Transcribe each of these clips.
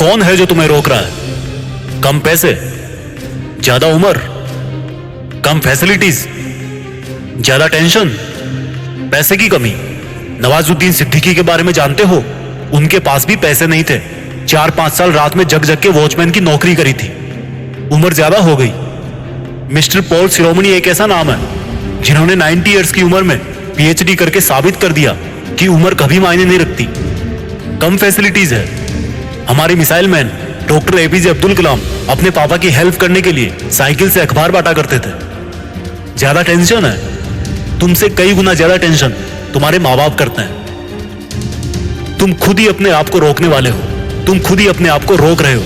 कौन है जो तुम्हें रोक रहा है? कम पैसे, ज्यादा उम्र, कम फैसिलिटीज, ज्यादा टेंशन, पैसे की कमी। नवाजुद्दीन सिद्दीकी के बारे में जानते हो? उनके पास भी पैसे नहीं थे। 4-5 साल रात में जग जग के वॉचमैन की नौकरी करी थी। उम्र ज्यादा हो गई। मिस्टर पॉल शिरोमणि एक ऐसा नाम है जिन्होंने 90 इयर्स की उम्र में पीएचडी करके साबित कर दिया कि उम्र कभी मायने नहीं रखती। कम फैसिलिटीज है। हमारे missile man doctor APJ Abdul Kalam अपने पापा की हेल्प करने के लिए साइकिल से अखबार बांटा करते थे। ज्यादा टेंशन है। तुमसे कई गुना ज्यादा टेंशन तुम्हारे माँ बाप करते हैं। तुम खुद ही अपने आप को रोकने वाले हो। तुम खुद ही अपने आप को रोक रहे हो।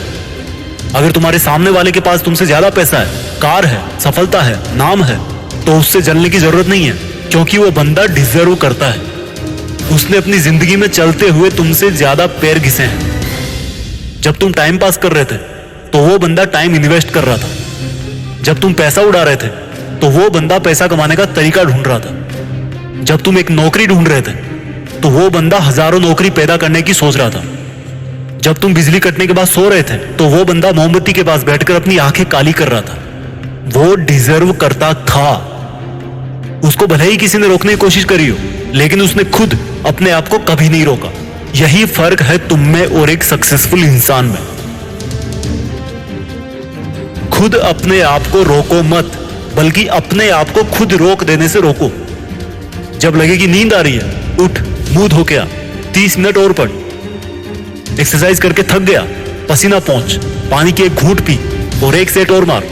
अगर तुम्हारे सामने वाले के पास तुमसे ज्यादा पैसा है, कार है, सफलता है, नाम है, तो उससे जलने की जरूरत नहीं है, क्योंकि वो बंदा डिजर्व करता है। उसने अपनी जिंदगी में चलते हुए तुमसे ज्यादा पैर घिसे हैं। जब तुम टाइम पास कर रहे थे तो वो बंदा टाइम इन्वेस्ट कर रहा था। जब तुम पैसा उड़ा रहे थे तो वो बंदा पैसा कमाने का तरीका ढूंढ रहा था। जब तुम एक नौकरी ढूंढ रहे थे तो वो बंदा हजारों नौकरी पैदा करने की सोच रहा था। जब तुम बिजली कटने के बाद सो रहे थे तो वो बंदा मोमबत्ती के पास बैठकर अपनी आंखें काली कर रहा था। वो डिजर्व करता था। उसको भले ही किसी ने रोकने की कोशिश करी हो, लेकिन उसने खुद अपने आप को कभी नहीं रोका। यही फर्क है तुम में और एक सक्सेसफुल इंसान में। खुद अपने आप को रोको मत, बल्कि अपने आप को खुद रोक देने से रोको। जब लगे कि नींद आ रही है, उठ, मुंह धो के आ, 30 मिनट और पढ़। एक्सरसाइज करके थक गया, पसीना पहुंच, पानी की एक घूंट पी और एक सेट और मार।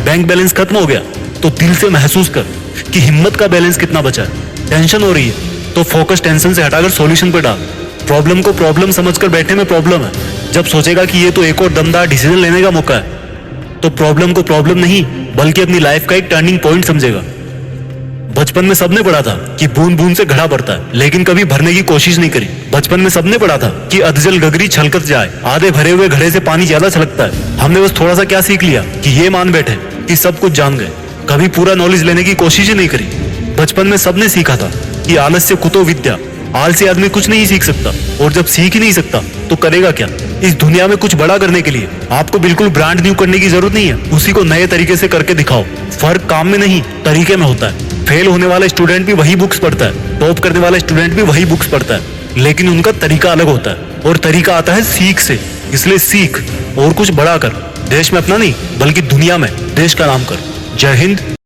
बैंक बैलेंस खत्म हो गया तो दिल से महसूस कर कि हिम्मत का बैलेंस कितना बचा है। टेंशन हो रही है तो फोकस टेंशन से हटाकर सॉल्यूशन पर डाल। प्रॉब्लम को प्रॉब्लम समझकर बैठने में प्रॉब्लम है। जब सोचेगा कि ये तो एक और दमदार डिसीजन लेने का मौका है, तो प्रॉब्लम को प्रॉब्लम नहीं बल्कि अपनी लाइफ का एक टर्निंग पॉइंट समझेगा। बचपन में सबने पढ़ा था कि बूंद बूंद से घड़ा भरता है, लेकिन कभी भरने की कोशिश नहीं करी। बचपन में सबने पढ़ा था कि अधजल गगरी छलकत जाए, आधे भरे हुए घड़े से पानी ज्यादा छलकता है। हमने बस थोड़ा सा क्या सीख लिया कि ये मान बैठे कि सब कुछ जान गए, कभी पूरा नॉलेज लेने की कोशिश ही नहीं करी। बचपन में सबने सीखा था कि आलस्य कुतो विद्या, आलसी आदमी कुछ नहीं सीख सकता, और जब सीख ही नहीं सकता तो करेगा क्या। इस दुनिया में कुछ बड़ा करने के लिए आपको बिल्कुल ब्रांड न्यू करने की जरूरत नहीं है, उसी को नए तरीके से करके दिखाओ। फर्क काम में नहीं, तरीके में होता है। फेल होने वाला स्टूडेंट भी वही बुक्स पढ़ता है, टॉप करने वाला स्टूडेंट भी वही बुक्स पढ़ता है, लेकिन उनका तरीका अलग होता है, और तरीका आता है सीख से। इसलिए सीख और कुछ बड़ा कर। देश में अपना नहीं बल्कि दुनिया में देश का नाम कर। जय हिंद।